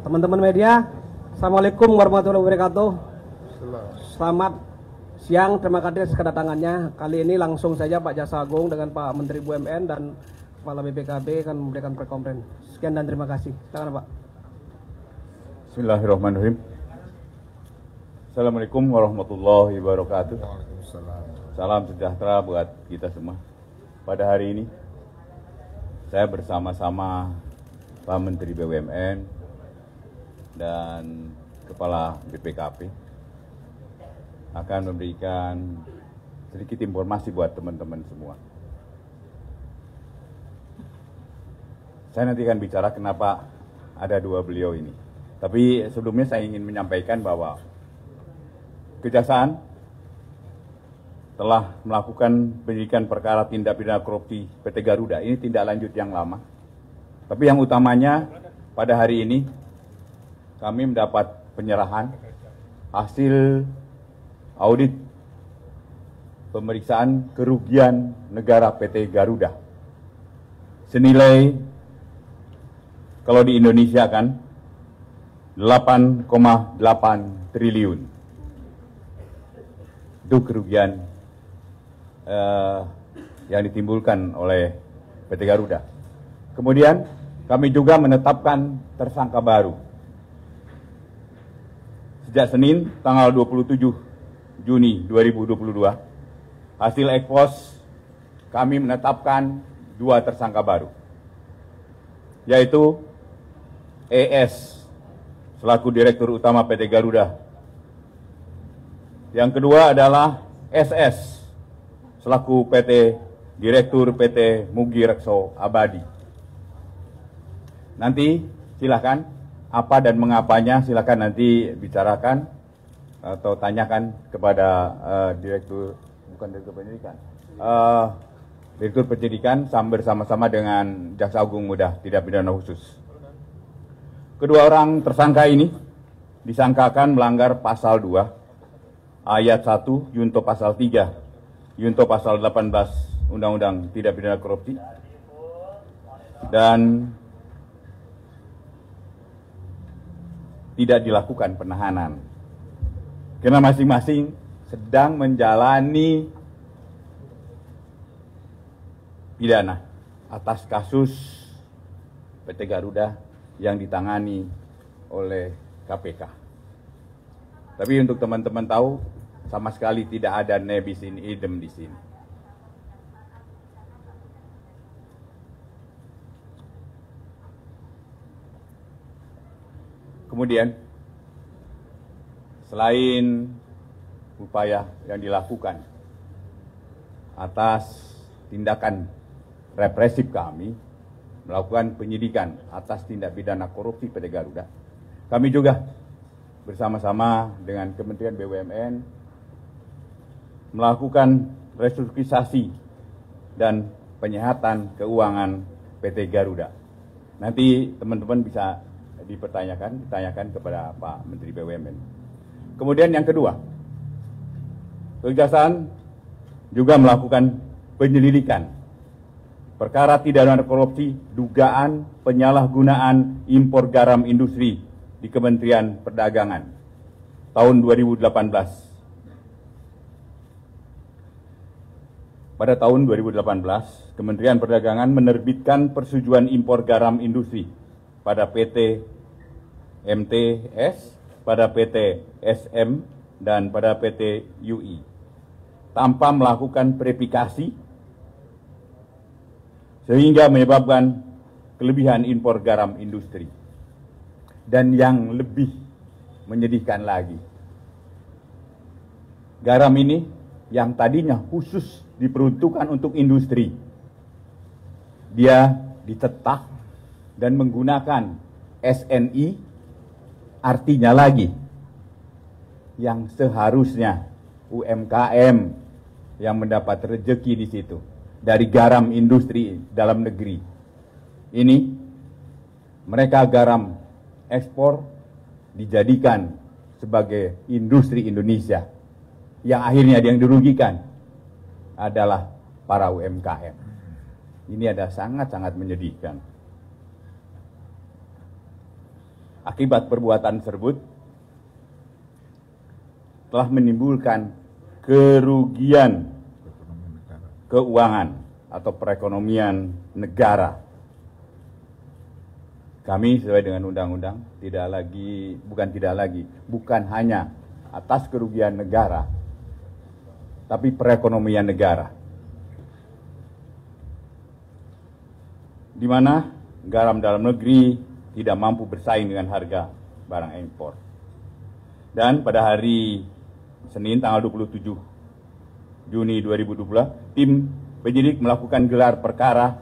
Teman-teman media, Assalamualaikum warahmatullahi wabarakatuh. Selamat siang, terima kasih atas kedatangannya. Kali ini langsung saja Pak Jaksa Agung dengan Pak Menteri BUMN dan Kepala BPKB akan memberikan prekonferensi. Sekian dan terima kasih. Silakan Pak. Bismillahirrahmanirrahim. Assalamualaikum warahmatullahi wabarakatuh. Salam sejahtera buat kita semua. Pada hari ini saya bersama-sama Pak Menteri BUMN dan Kepala BPKP akan memberikan sedikit informasi buat teman-teman semua. Saya nanti akan bicara kenapa ada dua beliau ini. Tapi sebelumnya saya ingin menyampaikan bahwa Kejaksaan telah melakukan penyidikan perkara tindak pidana korupsi PT Garuda. Ini tindak lanjut yang lama. Tapi yang utamanya pada hari ini kami mendapat penyerahan hasil audit pemeriksaan kerugian negara PT Garuda senilai kalau di Indonesia kan 8,8 triliun. Itu kerugian yang ditimbulkan oleh PT Garuda. Kemudian kami juga menetapkan tersangka baru. Sejak Senin tanggal 27 Juni 2022, hasil ekspos kami menetapkan dua tersangka baru, yaitu ES selaku Direktur Utama PT Garuda. Yang kedua adalah SS selaku Direktur PT Mugi Rekso Abadi. Nanti silakan apa dan mengapanya silakan nanti bicarakan atau tanyakan kepada Direktur Penyidikan bersama-sama dengan Jaksa Agung Muda Tindak Pidana Khusus. Kedua orang tersangka ini disangkakan melanggar pasal 2 ayat 1 Junto pasal 3 Junto pasal 18 Undang-Undang Tindak Pidana Korupsi dan tidak dilakukan penahanan karena masing-masing sedang menjalani pidana atas kasus PT Garuda yang ditangani oleh KPK. Tapi untuk teman-teman tahu, sama sekali tidak ada nebis in idem di sini. Kemudian, selain upaya yang dilakukan atas tindakan represif kami, melakukan penyidikan atas tindak pidana korupsi PT Garuda, kami juga bersama-sama dengan Kementerian BUMN melakukan restrukturisasi dan penyehatan keuangan PT Garuda. Nanti teman-teman bisa ditanyakan kepada Pak Menteri BUMN. Kemudian yang kedua, Kejaksaan juga melakukan penyelidikan perkara tindak pidana korupsi dugaan penyalahgunaan impor garam industri di Kementerian Perdagangan tahun 2018. Pada tahun 2018, Kementerian Perdagangan menerbitkan persetujuan impor garam industri pada PT MTS, pada PT SM, dan pada PT UI, tanpa melakukan verifikasi, sehingga menyebabkan kelebihan impor garam industri. Dan yang lebih menyedihkan lagi, garam ini yang tadinya khusus diperuntukkan untuk industri, dia dicetak dan menggunakan SNI, artinya lagi yang seharusnya UMKM yang mendapat rezeki di situ dari garam industri dalam negeri. Ini mereka garam ekspor dijadikan sebagai industri Indonesia, yang akhirnya yang dirugikan adalah para UMKM. Ini ada sangat-sangat menyedihkan. Akibat perbuatan tersebut telah menimbulkan kerugian keuangan atau perekonomian negara. Kami sesuai dengan undang-undang bukan hanya atas kerugian negara, tapi perekonomian negara. Di mana garam dalam negeri tidak mampu bersaing dengan harga barang impor. Dan pada hari Senin tanggal 27 Juni 2022, tim penyidik melakukan gelar perkara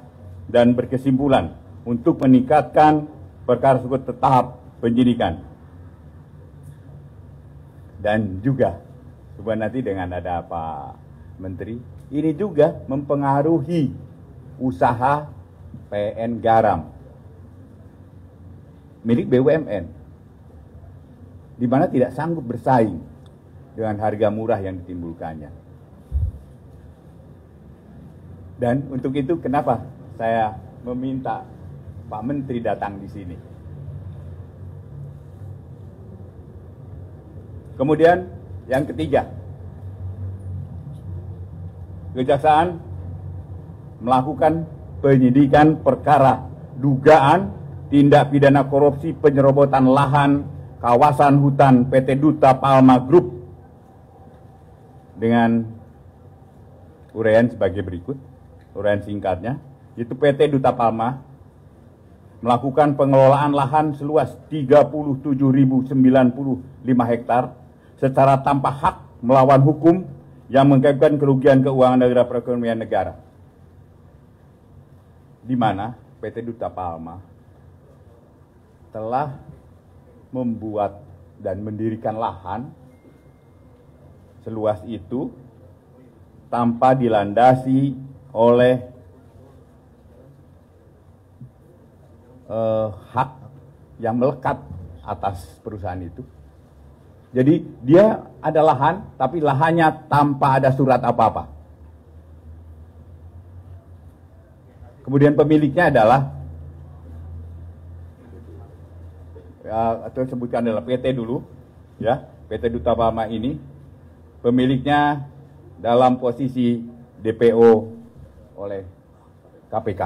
dan berkesimpulan untuk meningkatkan perkara tersebut ke tahap penyidikan. Dan juga, sebenarnya nanti dengan ada Pak Menteri, ini juga mempengaruhi usaha PN Garam milik BUMN, di mana tidak sanggup bersaing dengan harga murah yang ditimbulkannya. Dan untuk itu kenapa saya meminta Pak Menteri datang di sini. Kemudian yang ketiga, Kejaksaan melakukan penyidikan perkara dugaan tindak pidana korupsi penyerobotan lahan kawasan hutan PT Duta Palma Group dengan uraian sebagai berikut. Uraian singkatnya, yaitu PT Duta Palma melakukan pengelolaan lahan seluas 37.095 hektar secara tanpa hak melawan hukum yang mengakibatkan kerugian keuangan negara perekonomian negara. Di mana PT Duta Palma telah membuat dan mendirikan lahan seluas itu tanpa dilandasi oleh hak yang melekat atas perusahaan itu. Jadi dia ada lahan, tapi lahannya tanpa ada surat apa-apa. Kemudian pemiliknya adalah, atau sebutkan adalah PT dulu, ya, PT Duta Palma ini, pemiliknya dalam posisi DPO oleh KPK.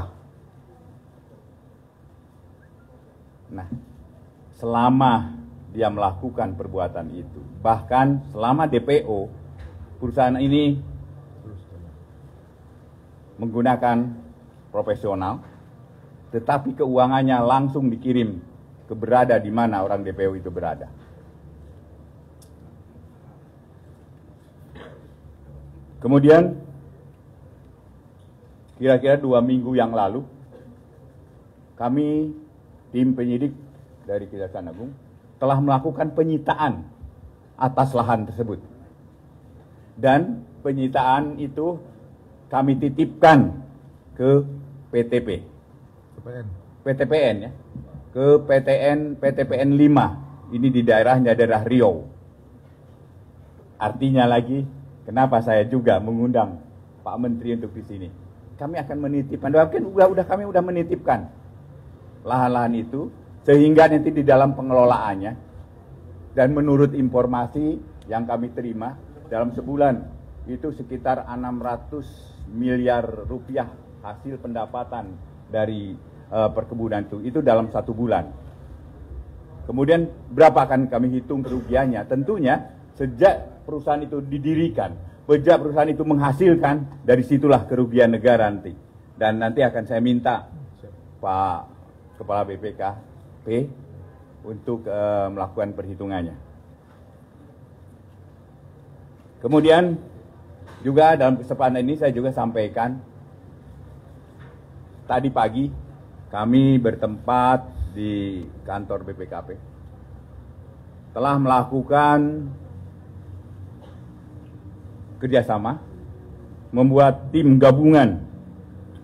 Nah, selama dia melakukan perbuatan itu, bahkan selama DPO, perusahaan ini menggunakan profesional, tetapi keuangannya langsung dikirim ke berada di mana orang DPO itu berada. Kemudian, kira-kira 2 minggu yang lalu, kami tim penyidik dari Kejaksaan Agung telah melakukan penyitaan atas lahan tersebut. Dan penyitaan itu kami titipkan ke PTP. PTPN ya. Ke PTPN 5. Ini di daerah Riau. Artinya lagi, kenapa saya juga mengundang Pak Menteri untuk di sini. Kami akan menitipkan, kami udah menitipkan lahan-lahan itu, sehingga nanti di dalam pengelolaannya, dan menurut informasi yang kami terima, dalam sebulan itu sekitar 600 miliar rupiah hasil pendapatan dari perkebunan itu dalam 1 bulan. Kemudian berapa akan kami hitung kerugiannya? Tentunya sejak perusahaan itu didirikan, sejak perusahaan itu menghasilkan, dari situlah kerugian negara nanti. Dan nanti akan saya minta Pak Kepala BPKP untuk melakukan perhitungannya. Kemudian juga dalam kesempatan ini saya juga sampaikan, tadi pagi kami bertempat di kantor BPKP telah melakukan kerjasama membuat tim gabungan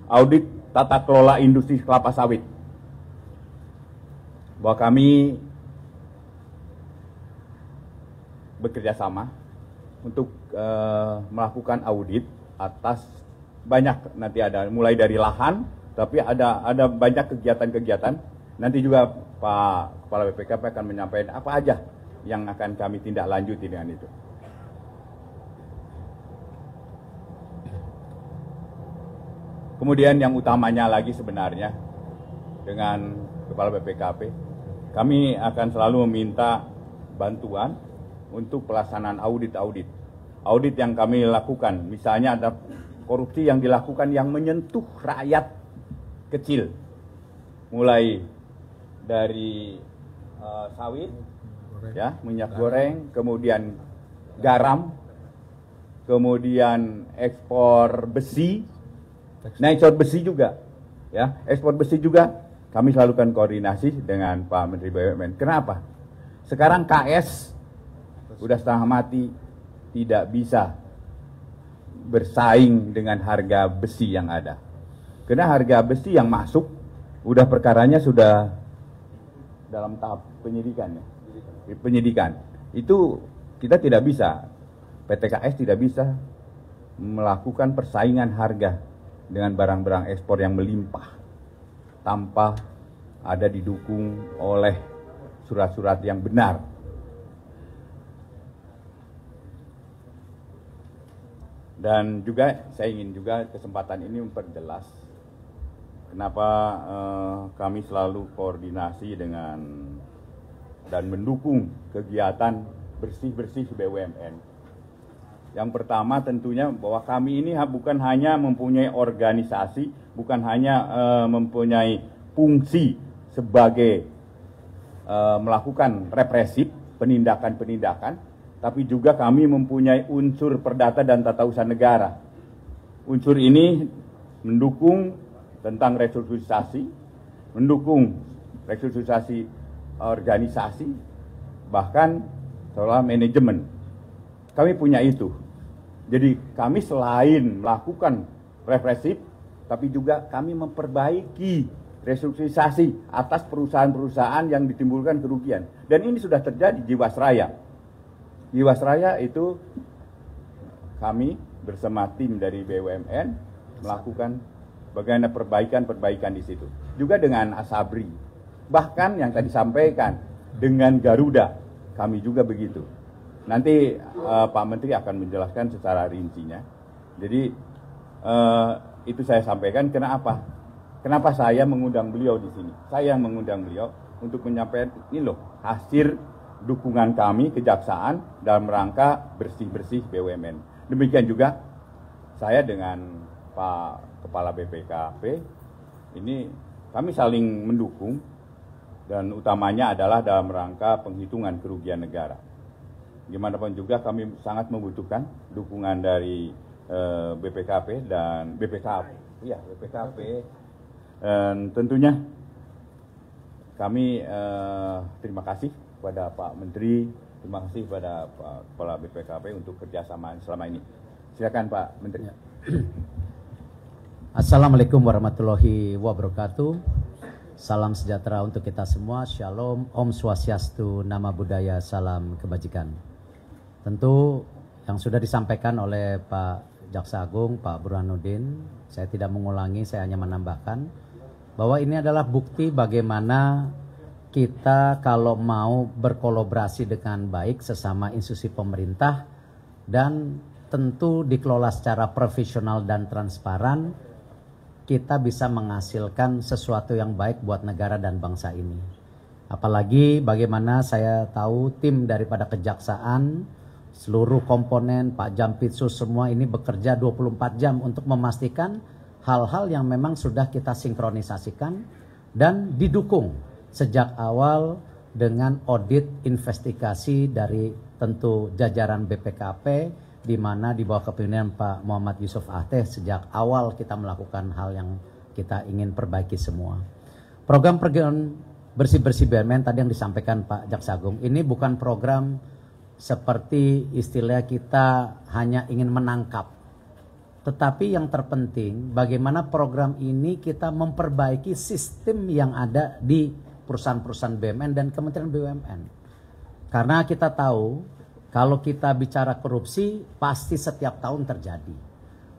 audit tata kelola industri kelapa sawit. Bahwa kami bekerja sama untuk melakukan audit atas banyak, nanti ada mulai dari lahan, tapi ada banyak kegiatan-kegiatan. nanti juga Pak Kepala BPKP akan menyampaikan apa aja yang akan kami tindak lanjuti dengan itu. Kemudian yang utamanya lagi sebenarnya dengan Kepala BPKP, kami akan selalu meminta bantuan untuk pelaksanaan audit-audit. Audit yang kami lakukan, misalnya ada korupsi yang dilakukan yang menyentuh rakyat kecil, mulai dari sawit, ya, minyak goreng, kemudian garam, kemudian ekspor besi. Nah, ekspor besi juga, ya, ekspor besi juga kami selalu kan koordinasi dengan Pak Menteri BUMN. Kenapa? Sekarang KS udah setengah mati, tidak bisa bersaing dengan harga besi yang ada. Karena harga besi yang masuk, udah perkaranya sudah dalam tahap penyidikan, ya. Penyidikan itu kita tidak bisa, PT KS tidak bisa melakukan persaingan harga dengan barang-barang ekspor yang melimpah tanpa ada didukung oleh surat-surat yang benar. Dan juga saya ingin juga kesempatan ini memperjelas kenapa kami selalu koordinasi dengan dan mendukung kegiatan bersih-bersih BUMN. Yang pertama tentunya bahwa kami ini bukan hanya mempunyai organisasi, bukan hanya mempunyai fungsi sebagai melakukan represif, penindakan-penindakan, tapi juga kami mempunyai unsur perdata dan tata usaha negara. Unsur ini mendukung tentang restrukturisasi, mendukung restrukturisasi organisasi, bahkan soal manajemen. Kami punya itu. Jadi kami selain melakukan represif, tapi juga kami memperbaiki restrukturisasi atas perusahaan-perusahaan yang ditimbulkan kerugian. Dan ini sudah terjadi di Jiwasraya. Jiwasraya itu kami bersama tim dari BUMN melakukan bagaimana perbaikan-perbaikan di situ. Juga dengan Asabri. Bahkan yang tadi sampaikan dengan Garuda, kami juga begitu. Nanti Pak Menteri akan menjelaskan secara rincinya. Jadi itu saya sampaikan. Kenapa? Kenapa saya mengundang beliau di sini? Saya yang mengundang beliau untuk menyampaikan ini loh hasil dukungan kami kejaksaan dalam rangka bersih-bersih BUMN. Demikian juga saya dengan Pak Kepala BPKP ini kami saling mendukung dan utamanya adalah dalam rangka penghitungan kerugian negara. Gimana pun juga kami sangat membutuhkan dukungan dari BPKP dan BPKP. Iya, BPKP. Dan tentunya kami terima kasih kepada Pak Menteri, terima kasih kepada Pak Kepala BPKP untuk kerjasama selama ini. Silakan Pak Menteri. Assalamualaikum warahmatullahi wabarakatuh. Salam sejahtera untuk kita semua. Shalom, Om Swastiastu, Nama Budaya, Salam Kebajikan. Tentu yang sudah disampaikan oleh Pak Jaksa Agung, Pak Burhanuddin, saya tidak mengulangi, saya hanya menambahkan bahwa ini adalah bukti bagaimana kita kalau mau berkolaborasi dengan baik sesama institusi pemerintah dan tentu dikelola secara profesional dan transparan, kita bisa menghasilkan sesuatu yang baik buat negara dan bangsa ini. Apalagi bagaimana saya tahu tim daripada kejaksaan, seluruh komponen, Pak Jampitsus semua ini bekerja 24 jam untuk memastikan hal-hal yang memang sudah kita sinkronisasikan dan didukung sejak awal dengan audit investigasi dari tentu jajaran BPKP, di mana di bawah kepemimpinan Pak Muhammad Yusuf Ahteh sejak awal kita melakukan hal yang kita ingin perbaiki semua. Program bersih-bersih BUMN tadi yang disampaikan Pak Jaksa Agung, ini bukan program seperti istilah kita hanya ingin menangkap. Tetapi yang terpenting bagaimana program ini kita memperbaiki sistem yang ada di perusahaan-perusahaan BUMN dan Kementerian BUMN. Karena kita tahu kalau kita bicara korupsi pasti setiap tahun terjadi.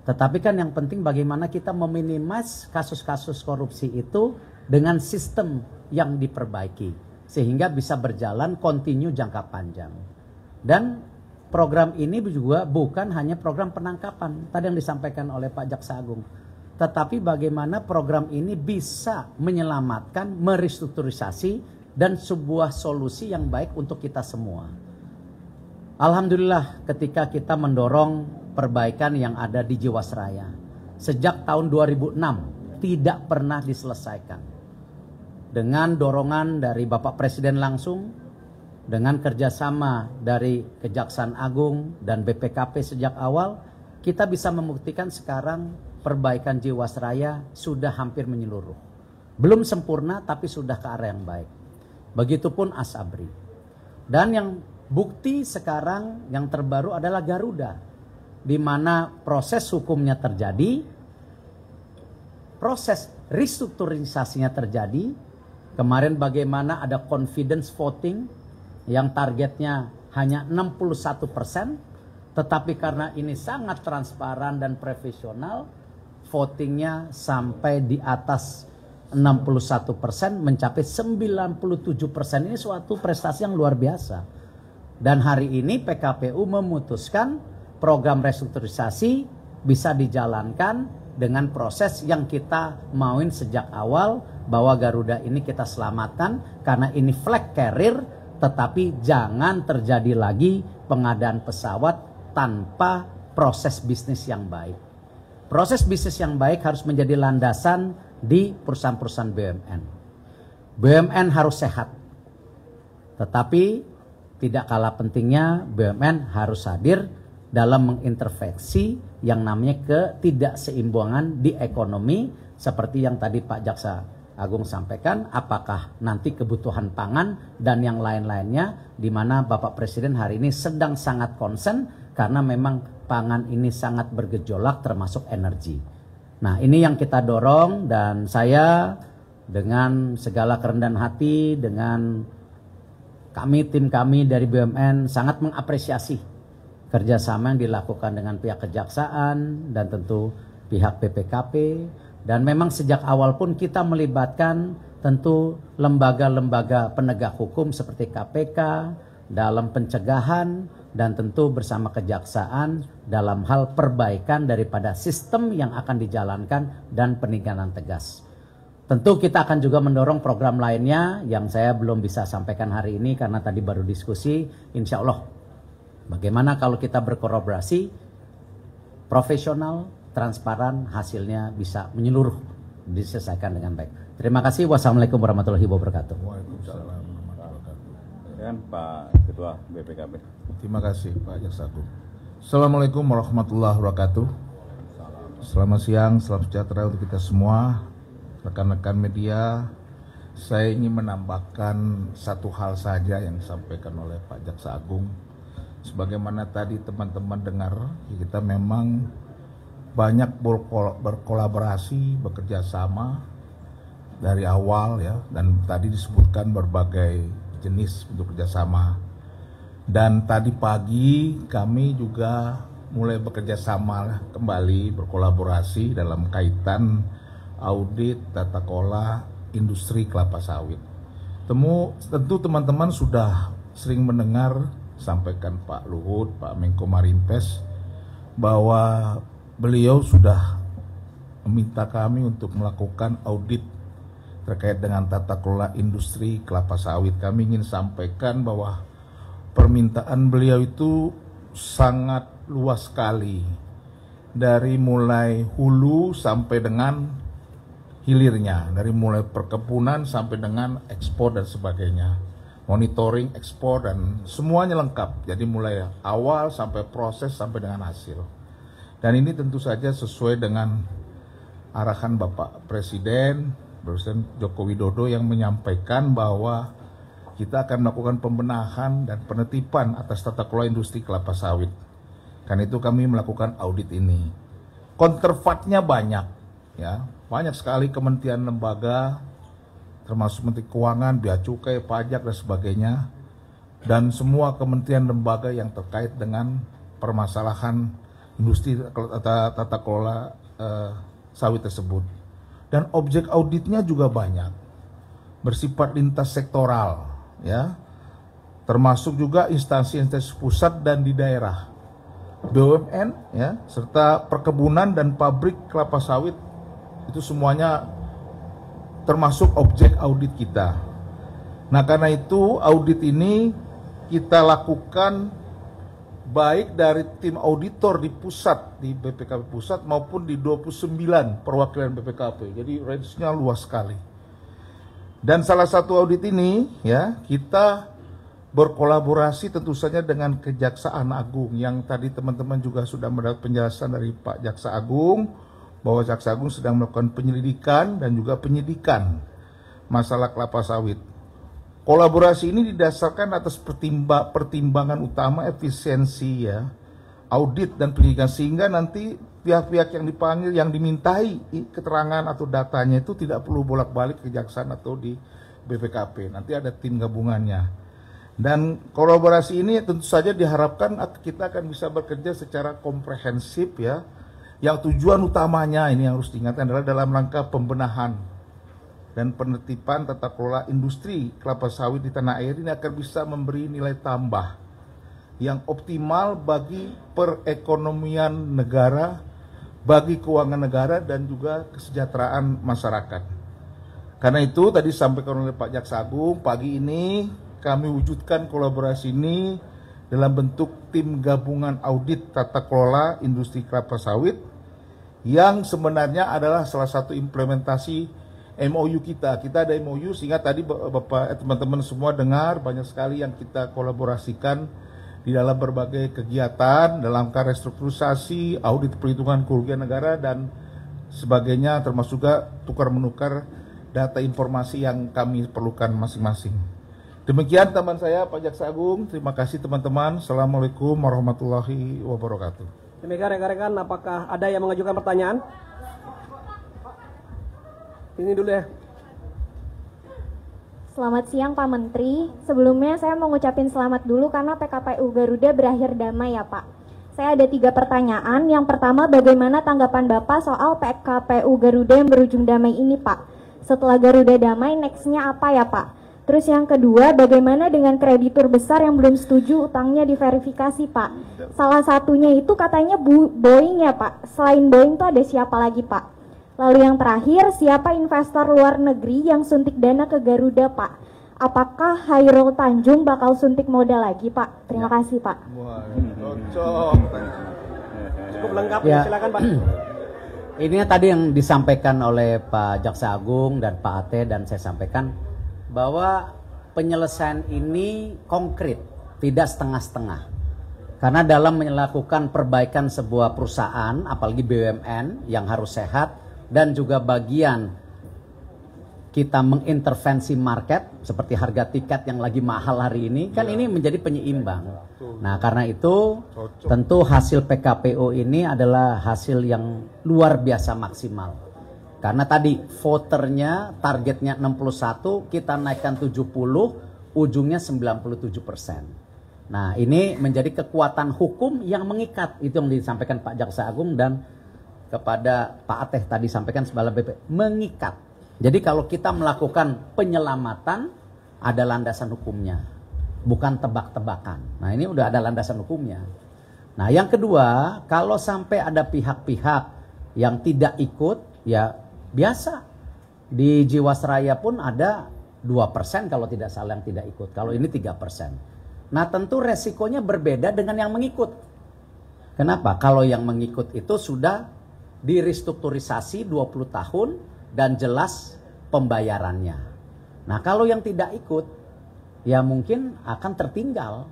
Tetapi kan yang penting bagaimana kita meminimasi kasus-kasus korupsi itu dengan sistem yang diperbaiki sehingga bisa berjalan kontinu jangka panjang. Dan program ini juga bukan hanya program penangkapan tadi yang disampaikan oleh Pak Jaksa Agung, tetapi bagaimana program ini bisa menyelamatkan, merestrukturisasi dan sebuah solusi yang baik untuk kita semua. Alhamdulillah ketika kita mendorong perbaikan yang ada di Jiwasraya sejak tahun 2006 tidak pernah diselesaikan. Dengan dorongan dari Bapak Presiden langsung, dengan kerjasama dari Kejaksaan Agung dan BPKP sejak awal, kita bisa membuktikan sekarang perbaikan Jiwasraya sudah hampir menyeluruh. Belum sempurna tapi sudah ke arah yang baik. Begitupun Asabri. Dan yang bukti sekarang yang terbaru adalah Garuda, di mana proses hukumnya terjadi, proses restrukturisasinya terjadi. Kemarin bagaimana ada confidence voting yang targetnya hanya 61%, tetapi karena ini sangat transparan dan profesional, votingnya sampai di atas 61%, mencapai 97%. Ini suatu prestasi yang luar biasa. Dan hari ini PKPU memutuskan program restrukturisasi bisa dijalankan dengan proses yang kita mauin sejak awal, bahwa Garuda ini kita selamatkan karena ini flag carrier, tetapi jangan terjadi lagi pengadaan pesawat tanpa proses bisnis yang baik. Proses bisnis yang baik harus menjadi landasan di perusahaan-perusahaan BUMN. BUMN harus sehat, tetapi tidak kalah pentingnya BUMN harus hadir dalam mengintervensi yang namanya ketidakseimbangan di ekonomi, seperti yang tadi Pak Jaksa Agung sampaikan, apakah nanti kebutuhan pangan dan yang lain-lainnya, di mana Bapak Presiden hari ini sedang sangat concern karena memang pangan ini sangat bergejolak termasuk energi. Nah, ini yang kita dorong, dan saya dengan segala kerendahan hati, dengan tim kami dari BUMN sangat mengapresiasi kerjasama yang dilakukan dengan pihak kejaksaan dan tentu pihak BPKP. Dan memang sejak awal pun kita melibatkan tentu lembaga-lembaga penegak hukum seperti KPK dalam pencegahan, dan tentu bersama kejaksaan dalam hal perbaikan daripada sistem yang akan dijalankan dan penindakan tegas. Tentu kita akan juga mendorong program lainnya yang saya belum bisa sampaikan hari ini karena tadi baru diskusi. Insya Allah bagaimana kalau kita berkolaborasi profesional, transparan, hasilnya bisa menyeluruh, diselesaikan dengan baik. Terima kasih. Wassalamualaikum warahmatullahi wabarakatuh. Waalaikumsalam warahmatullahi wabarakatuh. Dan Pak Ketua BPKP. Terima kasih Pak Jaksa Agung. Assalamualaikum warahmatullahi wabarakatuh. Selamat siang, salam sejahtera untuk kita semua, rekan-rekan media. Saya ingin menambahkan satu hal saja yang disampaikan oleh Pak Jaksa Agung. Sebagaimana tadi teman-teman dengar, kita memang banyak berkolaborasi, bekerja sama dari awal ya, dan tadi disebutkan berbagai jenis untuk kerjasama. Dan tadi pagi kami juga mulai bekerja sama kembali, berkolaborasi dalam kaitan audit tata kelola industri kelapa sawit. Tentu teman-teman sudah sering mendengar sampaikan Pak Luhut, Pak Menko Marinvest, bahwa beliau sudah meminta kami untuk melakukan audit terkait dengan tata kelola industri kelapa sawit. Kami ingin sampaikan bahwa permintaan beliau itu sangat luas sekali, dari mulai hulu sampai dengan hilirnya, dari mulai perkebunan sampai dengan ekspor dan sebagainya, monitoring ekspor dan semuanya lengkap. Jadi mulai awal sampai proses sampai dengan hasil. Dan ini tentu saja sesuai dengan arahan Bapak Presiden Joko Widodo yang menyampaikan bahwa kita akan melakukan pembenahan dan penertiban atas tata kelola industri kelapa sawit. Karena itu kami melakukan audit ini. Counterpartnya banyak, ya, banyak sekali kementerian lembaga, termasuk Menteri Keuangan, Bea Cukai, Pajak dan sebagainya, dan semua kementerian lembaga yang terkait dengan permasalahan industri tata kelola sawit tersebut. dan objek auditnya juga banyak, bersifat lintas sektoral, ya, termasuk juga instansi-instansi pusat dan di daerah, BUMN, ya, serta perkebunan dan pabrik kelapa sawit, itu semuanya termasuk objek audit kita. Nah, karena itu audit ini kita lakukan baik dari tim auditor di pusat, di BPKP pusat maupun di 29 perwakilan BPKP. Jadi range-nya luas sekali. Dan salah satu audit ini, ya, kita berkolaborasi tentu saja dengan Kejaksaan Agung, yang tadi teman-teman juga sudah mendapat penjelasan dari Pak Jaksa Agung bahwa Jaksa Agung sedang melakukan penyelidikan dan juga penyidikan masalah kelapa sawit. Kolaborasi ini didasarkan atas pertimbangan utama efisiensi, ya, audit dan penyidikan, sehingga nanti pihak-pihak yang dipanggil, yang dimintai keterangan atau datanya itu tidak perlu bolak-balik ke kejaksaan atau di BPKP. Nanti ada tim gabungannya. Dan kolaborasi ini tentu saja diharapkan kita akan bisa bekerja secara komprehensif, ya. Yang tujuan utamanya ini yang harus diingatkan adalah dalam rangka pembenahan dan penertiban tata kelola industri kelapa sawit di tanah air ini akan bisa memberi nilai tambah yang optimal bagi perekonomian negara, bagi keuangan negara, dan juga kesejahteraan masyarakat. Karena itu tadi disampaikan oleh Pak Jaksa Agung, pagi ini kami wujudkan kolaborasi ini dalam bentuk tim gabungan audit tata kelola industri kelapa sawit, yang sebenarnya adalah salah satu implementasi MOU kita. Kita ada MOU, sehingga tadi Bapak teman-teman semua dengar banyak sekali yang kita kolaborasikan di dalam berbagai kegiatan dalam restrukturisasi, audit perhitungan kerugian negara dan sebagainya, termasuk juga tukar-menukar data informasi yang kami perlukan masing-masing. Demikian teman saya Pak Jaksa Agung, terima kasih teman-teman. Assalamualaikum warahmatullahi wabarakatuh. Demikian rekan-rekan, apakah ada yang mengajukan pertanyaan? Ini dulu ya. Selamat siang Pak Menteri. Sebelumnya saya mau ngucapin selamat dulu karena PKPU Garuda berakhir damai ya Pak. Saya ada 3 pertanyaan. Yang pertama, bagaimana tanggapan Bapak soal PKPU Garuda yang berujung damai ini Pak? Setelah Garuda damai, next-nya apa ya Pak? Terus yang kedua, bagaimana dengan kreditur besar yang belum setuju utangnya diverifikasi Pak? Salah satunya itu katanya Boeing ya Pak. Selain Boeing tuh ada siapa lagi Pak? Lalu yang terakhir, siapa investor luar negeri yang suntik dana ke Garuda Pak? Apakah Hairul Tanjung bakal suntik modal lagi Pak? Terima kasih Pak. Wah, cocok. Cukup lengkap, Ya. silakan Pak. Ini tadi yang disampaikan oleh Pak Jaksa Agung dan Pak Ate, dan saya sampaikan bahwa penyelesaian ini konkret, tidak setengah-setengah. Karena dalam melakukan perbaikan sebuah perusahaan, apalagi BUMN yang harus sehat, dan juga bagian kita mengintervensi market seperti harga tiket yang lagi mahal hari ini, kan ini menjadi penyeimbang. Nah, karena itu tentu hasil PKPU ini adalah hasil yang luar biasa maksimal. Karena tadi voternya targetnya 61, kita naikkan 70, ujungnya 97%. Nah, ini menjadi kekuatan hukum yang mengikat. Itu yang disampaikan Pak Jaksa Agung dan kepada Pak Ateh tadi sampaikan sebagai BP, mengikat. Jadi kalau kita melakukan penyelamatan, ada landasan hukumnya, bukan tebak-tebakan. Nah, ini udah ada landasan hukumnya. Nah, yang kedua, kalau sampai ada pihak-pihak yang tidak ikut, ya biasa. Di Jiwasraya pun ada 2% kalau tidak salah yang tidak ikut. Kalau ini 3%. Nah, tentu resikonya berbeda dengan yang mengikut. Kenapa? Kalau yang mengikut itu sudah direstrukturisasi 20 tahun dan jelas pembayarannya. Nah, kalau yang tidak ikut, ya mungkin akan tertinggal.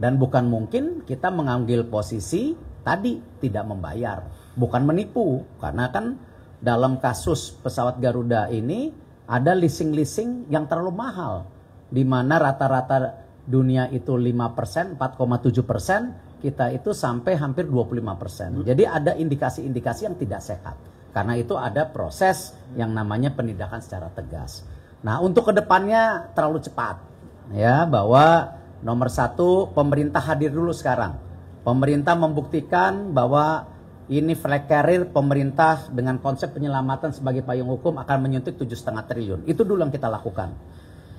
Dan bukan mungkin kita mengambil posisi tadi tidak membayar. Bukan menipu, karena kan dalam kasus pesawat Garuda ini ada leasing-leasing yang terlalu mahal. Di mana rata-rata dunia itu 5%, 4,7%, kita itu sampai hampir 25%. Jadi ada indikasi-indikasi yang tidak sehat. Karena itu ada proses yang namanya penindakan secara tegas. Nah, untuk kedepannya terlalu cepat. Ya, bahwa nomor 1, pemerintah hadir dulu sekarang. Pemerintah membuktikan bahwa ini flag carrier pemerintah dengan konsep penyelamatan sebagai payung hukum akan menyuntik 7,5 triliun. Itu dulu yang kita lakukan.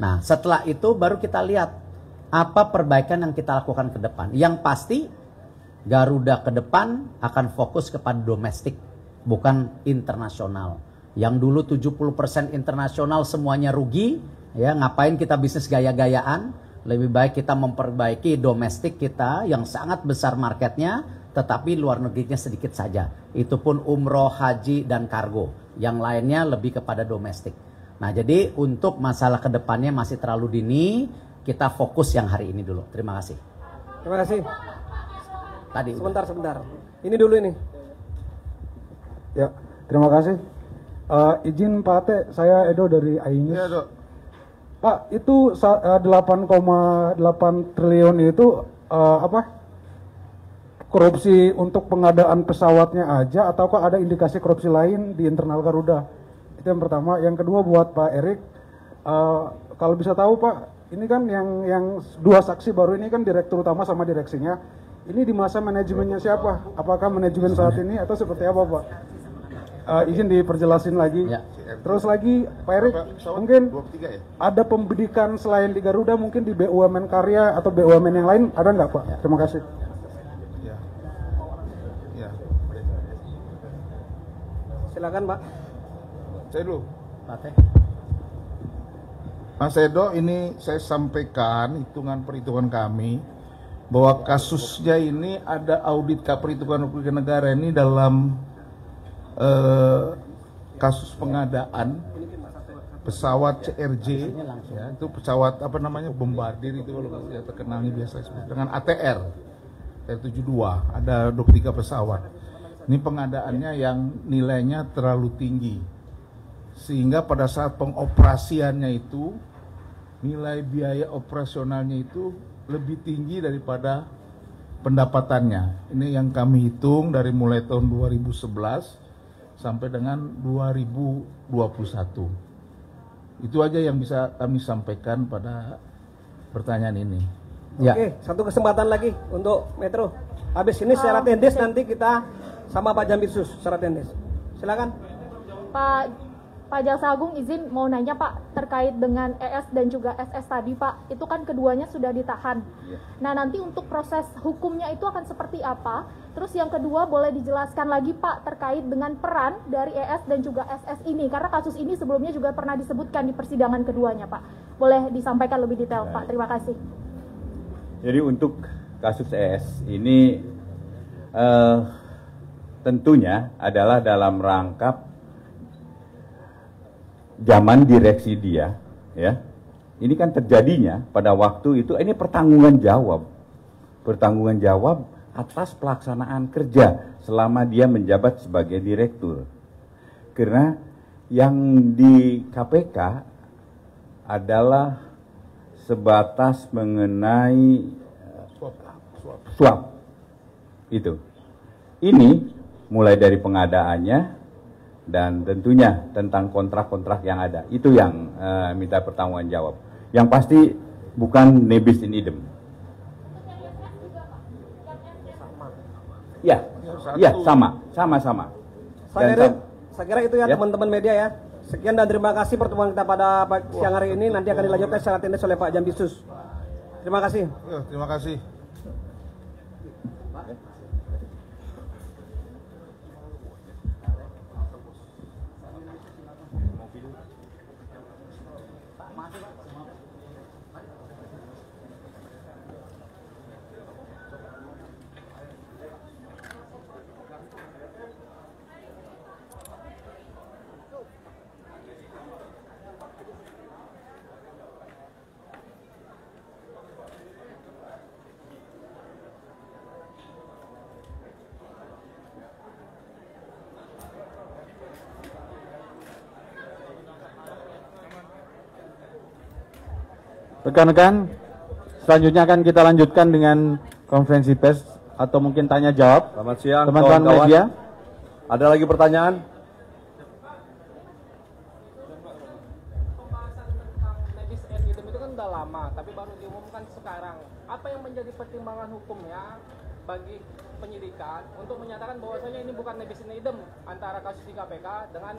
Nah, setelah itu baru kita lihat apa perbaikan yang kita lakukan ke depan. Yang pasti Garuda ke depan akan fokus kepada domestik, bukan internasional. Yang dulu 70% internasional semuanya rugi, ya ngapain kita bisnis gaya-gayaan? Lebih baik kita memperbaiki domestik kita yang sangat besar marketnya, tetapi luar negerinya sedikit saja. Itu pun umroh, haji, dan kargo. Yang lainnya lebih kepada domestik. Nah, jadi untuk masalah kedepannya masih terlalu dini, kita fokus yang hari ini dulu. Terima kasih. Terima kasih. Tadi Sebentar. Ini dulu ini. Ya, terima kasih. Izin Pak Ate, saya Edo dari iNews. Ya, Dok. Pak, itu 8,8 triliun itu korupsi untuk pengadaan pesawatnya aja, ataukah ada indikasi korupsi lain di internal Garuda? Itu yang pertama. Yang kedua buat Pak Erik, kalau bisa tahu Pak, ini kan yang dua saksi baru ini kan direktur utama sama direksinya. Ini di masa manajemennya siapa? Apakah manajemen saat ini atau seperti apa Pak? Izin diperjelasin lagi. Ya. Terus lagi Pak Erik, mungkin ada pembidikan selain di Garuda, mungkin di BUMN Karya atau BUMN yang lain, ada nggak Pak? Terima kasih. Silakan Pak. Saya dulu. Pak Teh. Mas Edo, ini saya sampaikan perhitungan kami bahwa kasusnya ini ada audit perhitungan kerugian negara ini dalam kasus pengadaan pesawat CRJ, ya, itu pesawat bombardir itu kalau ya, terkenalnya biasa disebut dengan ATR R72, ada 23 pesawat. Ini pengadaannya yang nilainya terlalu tinggi, sehingga pada saat pengoperasiannya itu nilai biaya operasionalnya itu lebih tinggi daripada pendapatannya. Ini yang kami hitung dari mulai tahun 2011 sampai dengan 2021. Itu aja yang bisa kami sampaikan pada pertanyaan ini. Ya. Oke, satu kesempatan lagi untuk Metro. Habis ini secara teknis nanti kita sama Pak Jambisus secara teknis. Silakan. Pak Jaksa Agung, izin mau nanya Pak terkait dengan ES dan juga SS tadi Pak, itu kan keduanya sudah ditahan. Nah nanti untuk proses hukumnya itu akan seperti apa? Terus yang kedua boleh dijelaskan lagi Pak terkait dengan peran dari ES dan juga SS ini, karena kasus ini sebelumnya juga pernah disebutkan di persidangan keduanya Pak. Boleh disampaikan lebih detail Pak, terima kasih. Jadi untuk kasus ES ini tentunya adalah dalam rangkap zaman direksi dia, ya. Ini kan terjadinya pada waktu itu, ini pertanggungan jawab atas pelaksanaan kerja selama dia menjabat sebagai direktur. Karena yang di KPK adalah sebatas mengenai suap. Itu. Ini mulai dari pengadaannya dan tentunya tentang kontrak-kontrak yang ada. Itu yang minta pertanggungan jawab. Yang pasti bukan nebis in idem. Ya, sama. Saya kira itu ya, teman-teman media ya. Sekian dan terima kasih pertemuan kita pada siang hari ini. Nanti akan dilanjutkan secara teknis oleh Pak Jambisus. Terima kasih. Terima kasih. Rekan-rekan, selanjutnya akan kita lanjutkan dengan konferensi pers atau mungkin tanya jawab. Selamat siang teman-teman kawan-kawan. media. Ada lagi pertanyaan? Pembahasan tentang nebis in idem itu kan udah lama, tapi baru diumumkan sekarang. Apa yang menjadi pertimbangan hukumnya bagi penyidikan untuk menyatakan bahwasanya ini bukan nebis in idem antara kasus di KPK dengan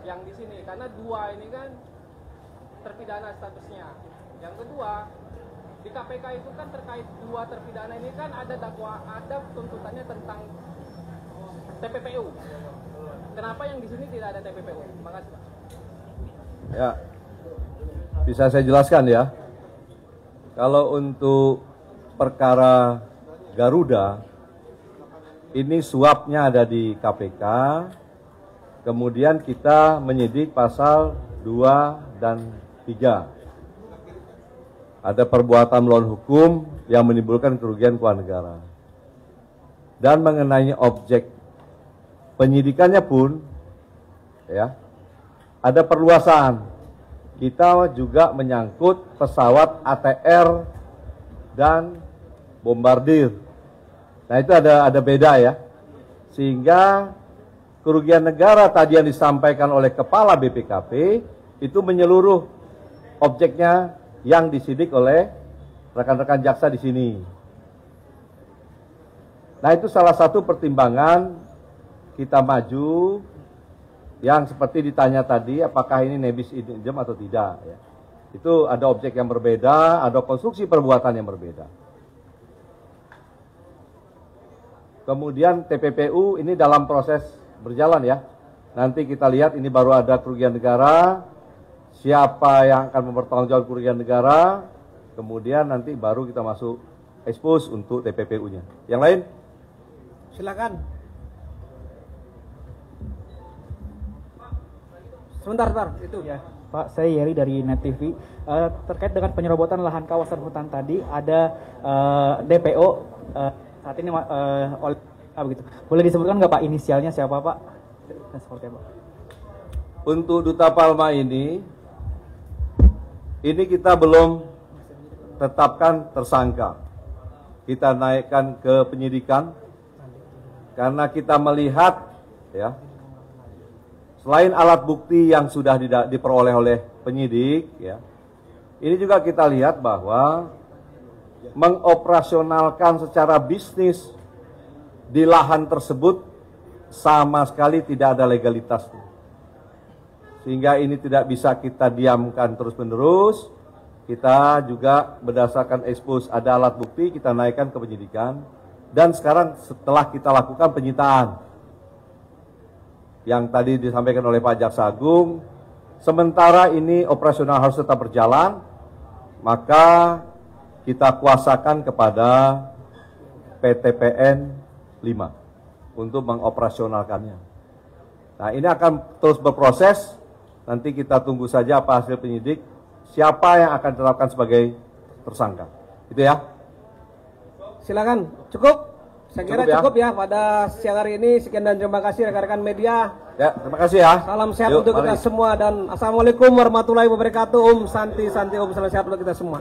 yang di sini, karena dua ini kan terpidana statusnya. Yang kedua, di KPK itu kan terkait dua terpidana ini kan ada tuntutannya tentang TPPU. Kenapa yang di sini tidak ada TPPU? Terima kasih, Pak. Ya, bisa saya jelaskan ya. Kalau untuk perkara Garuda, ini suapnya ada di KPK, kemudian kita menyidik pasal 2 dan 3. Ada perbuatan melawan hukum yang menimbulkan kerugian keuangan negara. Dan mengenai objek penyidikannya pun, ya, ada perluasan. Kita juga menyangkut pesawat ATR dan bombardir. Nah itu ada beda ya. Sehingga kerugian negara tadi yang disampaikan oleh Kepala BPKP itu menyeluruh objeknya yang disidik oleh rekan-rekan jaksa di sini. Nah itu salah satu pertimbangan kita maju yang seperti ditanya tadi, apakah ini nebis in idem atau tidak ya. Itu ada objek yang berbeda, ada konstruksi perbuatan yang berbeda. Kemudian TPPU ini dalam proses berjalan ya. Nanti kita lihat ini baru ada kerugian negara, siapa yang akan mempertanggungjawabkan kerugian negara, kemudian nanti baru kita masuk expose untuk TPPU-nya. Yang lain? Silakan. Sebentar, itu ya. Pak, saya Yeri dari Net TV. Terkait dengan penyerobotan lahan kawasan hutan tadi, ada DPO saat ini oleh begitu. Boleh disebutkan nggak Pak inisialnya siapa Pak? Dan seperti apa? Untuk Duta Palma ini kita belum tetapkan tersangka. Kita naikkan ke penyidikan karena kita melihat ya, selain alat bukti yang sudah diperoleh oleh penyidik ya, ini juga kita lihat bahwa mengoperasionalkan secara bisnis di lahan tersebut sama sekali tidak ada legalitasnya. Sehingga ini tidak bisa kita diamkan terus-menerus. Kita juga berdasarkan expose ada alat bukti, kita naikkan ke penyidikan. Dan sekarang setelah kita lakukan penyitaan yang tadi disampaikan oleh Pak Jaksa Agung, sementara ini operasional harus tetap berjalan, maka kita kuasakan kepada PTPN 5 untuk mengoperasionalkannya. Nah ini akan terus berproses, nanti kita tunggu saja apa hasil penyidik, siapa yang akan ditetapkan sebagai tersangka. Itu ya. Silakan, cukup? Saya kira cukup ya pada siang hari ini. Sekian dan terima kasih rekan-rekan media. Ya, terima kasih ya. Salam sehat untuk kita semua dan assalamualaikum warahmatullahi wabarakatuh. Santi, Om Swastiastu untuk kita semua.